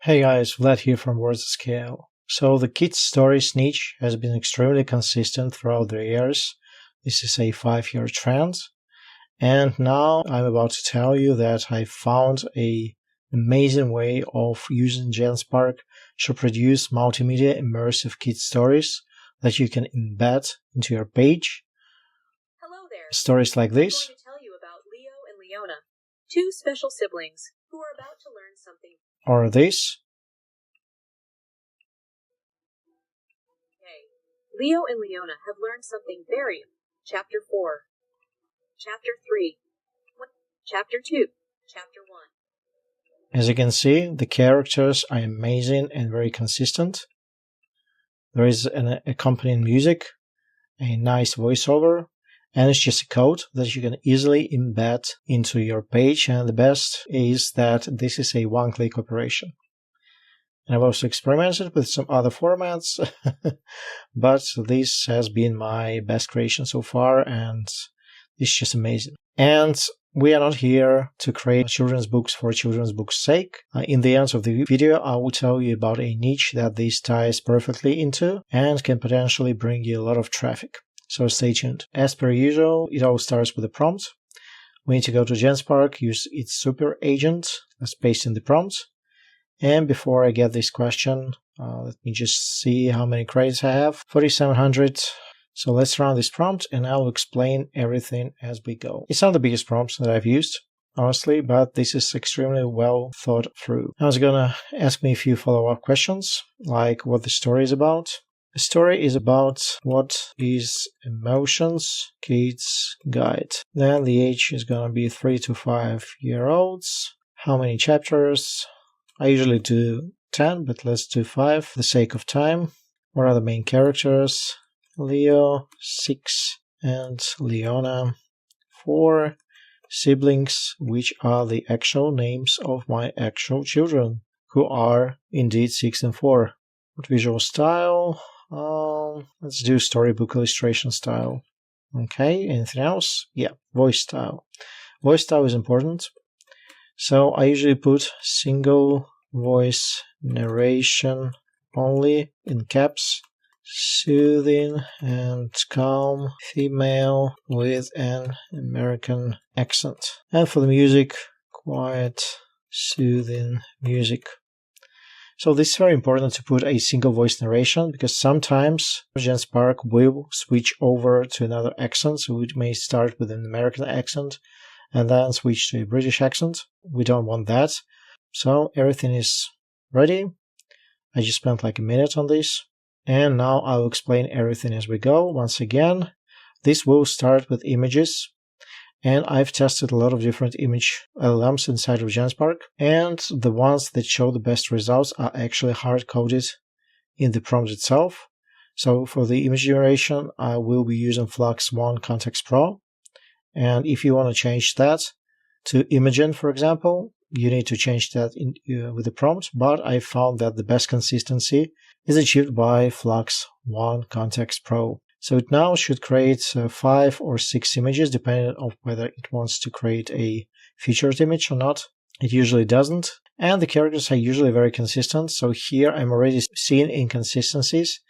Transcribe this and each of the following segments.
Hey guys, Vlad here from Words Scale. So the kids stories niche has been extremely consistent throughout the years. This is a 5-year trend. And now I'm about to tell you that I found an amazing way of using Genspark to produce multimedia immersive kids stories that you can embed into your page. Hello there. Stories like this. I'm going to tell you about Leo and Leona, two special siblings who are about to learn something. Or this. Hey, Leo and Leona have learned something very. Chapter 4. Chapter 3. Chapter 2. Chapter 1. As you can see, the characters are amazing and very consistent. There is an accompanying music, a nice voiceover, and it's just a code that you can easily embed into your page. And the best is that this is a one-click operation. And I've also experimented with some other formats, but this has been my best creation so far, and it's just amazing. And we are not here to create children's books for children's books' sake. In the end of the video, I will tell you about a niche that this ties perfectly into and can potentially bring you a lot of traffic. So stay tuned. As per usual, it all starts with a prompt. We need to go to Genspark, use its super agent. Let's paste in the prompt. And before I get this question, let me just see how many credits I have. 4,700. So let's run this prompt and I'll explain everything as we go. It's not the biggest prompt that I've used, honestly, but this is extremely well thought through. Now it's gonna ask me a few follow-up questions, like what the story is about. The story is about what is emotions kids guide. Then the age is gonna be 3 to 5-year-olds. How many chapters? I usually do 10, but let's do 5 for the sake of time. What are the main characters? Leo, 6, and Leona, 4. Siblings, which are the actual names of my actual children, who are indeed 6 and 4. What visual style? Let's do storybook illustration style. Okay, anything else? Yeah, voice style. Voice style is important. So I usually put single voice narration only in caps. Soothing and calm female with an American accent. And for the music, quiet, soothing music. So this is very important to put a single voice narration because sometimes Genspark will switch over to another accent. So it may start with an American accent and then switch to a British accent. We don't want that. So everything is ready. I just spent like a minute on this. And now I'll explain everything as we go. Once again, this will start with images. And I've tested a lot of different image LLMs inside of Genspark. And the ones that show the best results are actually hard-coded in the prompt itself. So for the image generation, I will be using Flux One Context Pro. And if you want to change that to Imagen, for example, you need to change that with the prompt. But I found that the best consistency is achieved by Flux One Context Pro. So it now should create 5 or 6 images, depending on whether it wants to create a featured image or not. It usually doesn't. And the characters are usually very consistent. So here I'm already seeing inconsistencies.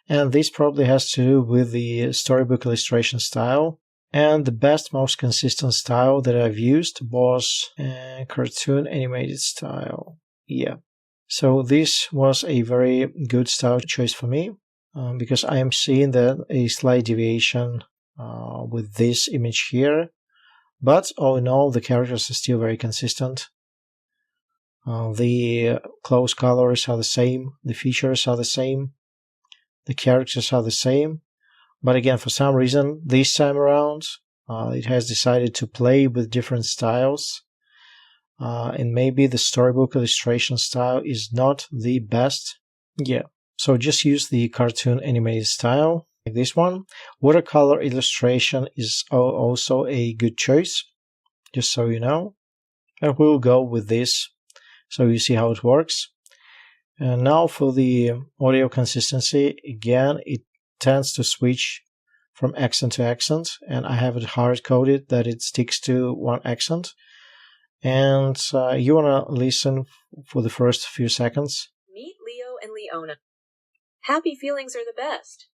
And this probably has to do with the storybook illustration style. And the best, most consistent style that I've used was cartoon animated style. Yeah. So this was a very good style choice for me. Because I am seeing that a slight deviation with this image here. But all in all, the characters are still very consistent. The close colors are the same. The features are the same. The characters are the same. But again, for some reason, this time around, it has decided to play with different styles. And maybe the storybook illustration style is not the best. Yeah. So just use the cartoon animated style, like this one. Watercolor illustration is also a good choice, just so you know. And we'll go with this, so you see how it works. And now for the audio consistency, again, it tends to switch from accent to accent, and I have it hard-coded that it sticks to one accent. And you want to listen for the first few seconds. Meet Leo and Leona. Happy feelings are the best.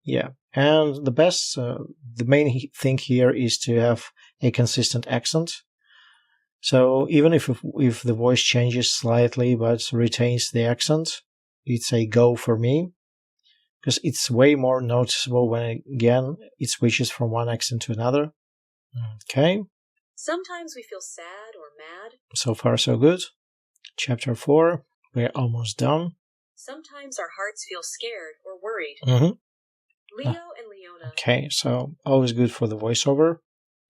Yeah, and the main thing here is to have a consistent accent. So even if the voice changes slightly but retains the accent, it's a go for me, because it's way more noticeable when, again, it switches from one accent to another. Okay. Sometimes we feel sad or mad. So far, so good. Chapter 4, we're almost done. Sometimes our hearts feel scared or worried. Leo and Leona. Okay, so always good for the voiceover.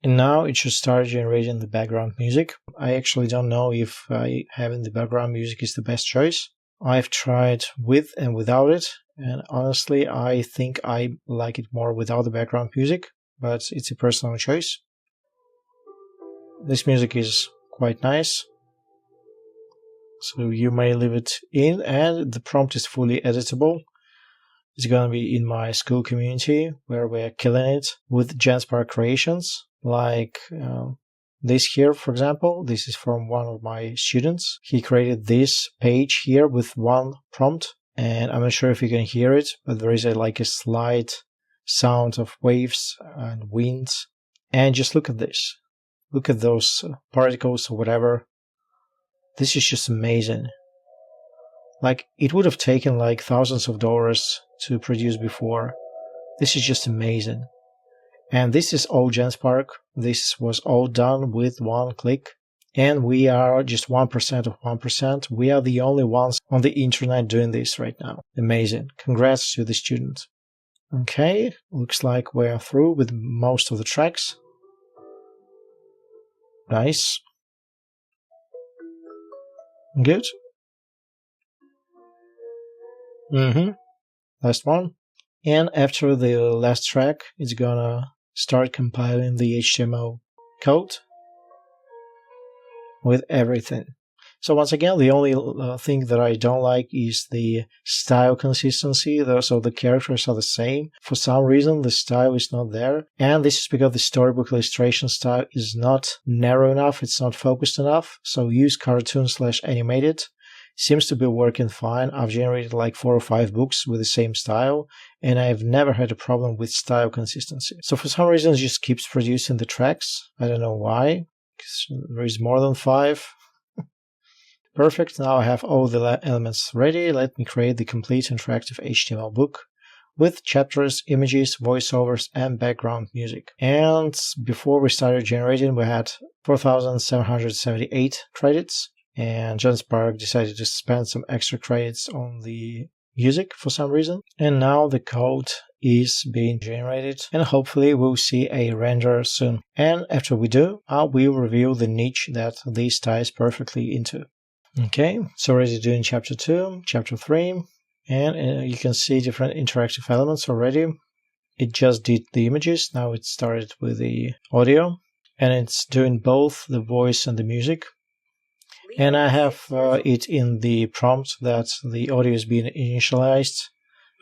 And now it should start generating the background music. I actually don't know if having the background music is the best choice. I've tried with and without it, and honestly, I think I like it more without the background music, but it's a personal choice. This music is quite nice, so you may leave it in, and the prompt is fully editable. It's gonna be in my school community where we're killing it with Genspark creations, like this here, for example. This is from one of my students. He created this page here with one prompt, and I'm not sure if you can hear it, but there is like a slight sound of waves and winds. And just look at this. Look at those particles or whatever. This is just amazing. Like, it would have taken like thousands of dollars to produce before. This is just amazing. And this is all Genspark. This was all done with one click. And we are just 1% of 1%. We are the only ones on the internet doing this right now. Amazing. Congrats to the student. Okay, looks like we're through with most of the tracks. Nice. Good. Last one. And after the last track, it's gonna start compiling the HTML code with everything. So once again, the only thing that I don't like is the style consistency. So the characters are the same. For some reason, the style is not there. And this is because the storybook illustration style is not narrow enough. It's not focused enough. So use cartoon/animated. Seems to be working fine. I've generated like 4 or 5 books with the same style, and I've never had a problem with style consistency. So for some reason, it just keeps producing the tracks. I don't know why, because there is more than 5. Perfect. Now I have all the elements ready. Let me create the complete interactive HTML book with chapters, images, voiceovers, and background music. And before we started generating, we had 4,778 credits. And Genspark decided to spend some extra credits on the music for some reason. And now the code is being generated, and hopefully we'll see a render soon. And after we do, I will reveal the niche that this ties perfectly into. Okay, so already doing chapter 2, chapter 3, and you can see different interactive elements already. It just did the images, now it started with the audio, and it's doing both the voice and the music. And I have it in the prompt that the audio is being initialized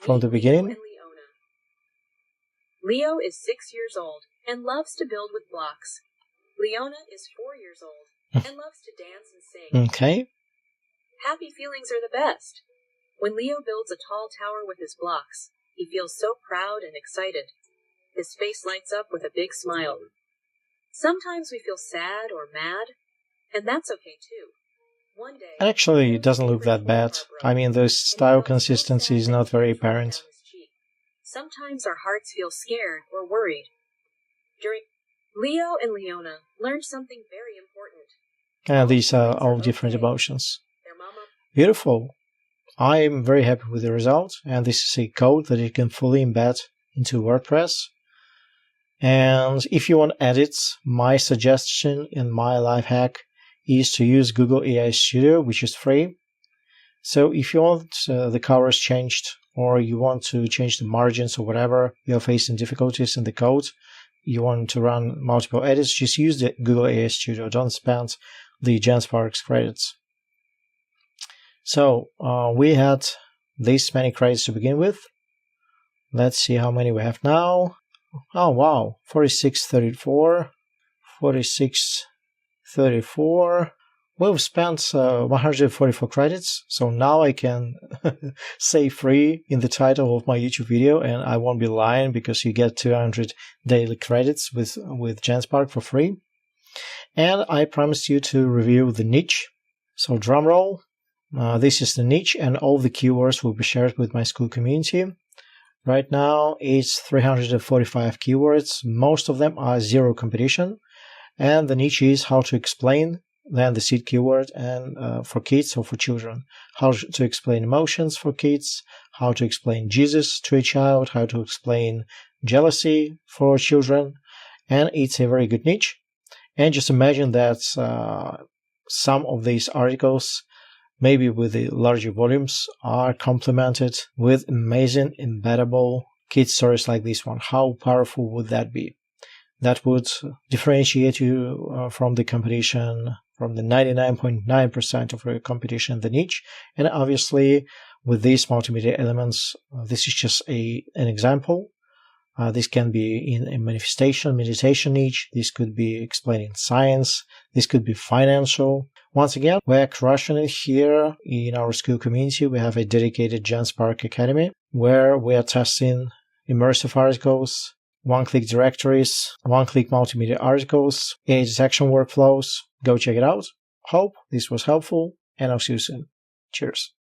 from the beginning. Leo is 6 years old and loves to build with blocks. Leona is 4 years old and loves to dance and sing. Okay. Happy feelings are the best. When Leo builds a tall tower with his blocks, he feels so proud and excited. His face lights up with a big smile. Sometimes we feel sad or mad, and that's okay too. One day, actually, it doesn't look that bad. I mean, the style consistency is not very apparent. Sometimes our hearts feel scared or worried. Leo and Leona learned something very important. And these are all different emotions. Beautiful. I'm very happy with the result, and this is a code that you can fully embed into WordPress. And if you want edits, my suggestion and my life hack is to use Google AI Studio, which is free. So if you want the colors changed, or you want to change the margins or whatever, you're facing difficulties in the code, you want to run multiple edits, just use the Google AI Studio. Don't spend the Genspark's credits. So we had this many credits to begin with. Let's see how many we have now. Oh wow, 4634, 46 34. We've spent 144 credits, so now I can say free in the title of my YouTube video, and I won't be lying because you get 200 daily credits with Genspark for free. And I promised you to review the niche. So drumroll, this is the niche, and all the keywords will be shared with my school community. Right now it's 345 keywords. Most of them are zero competition, and the niche is how to explain then the seed keyword and for kids or for children, how to explain emotions for kids, how to explain Jesus to a child, how to explain jealousy for children, and it's a very good niche. And just imagine that some of these articles, maybe with the larger volumes, are complemented with amazing embeddable kid stories like this one. How powerful would that be? That would differentiate you from the competition, from the 99.9% of the competition in the niche. And obviously, with these multimedia elements, this is just an example. This can be in a manifestation, meditation niche. This could be explaining science. This could be financial. Once again, we're crushing it here in our school community. We have a dedicated Genspark Academy where we are testing immersive articles, one-click directories, one-click multimedia articles, AI detection workflows. Go check it out. Hope this was helpful, and I'll see you soon. Cheers.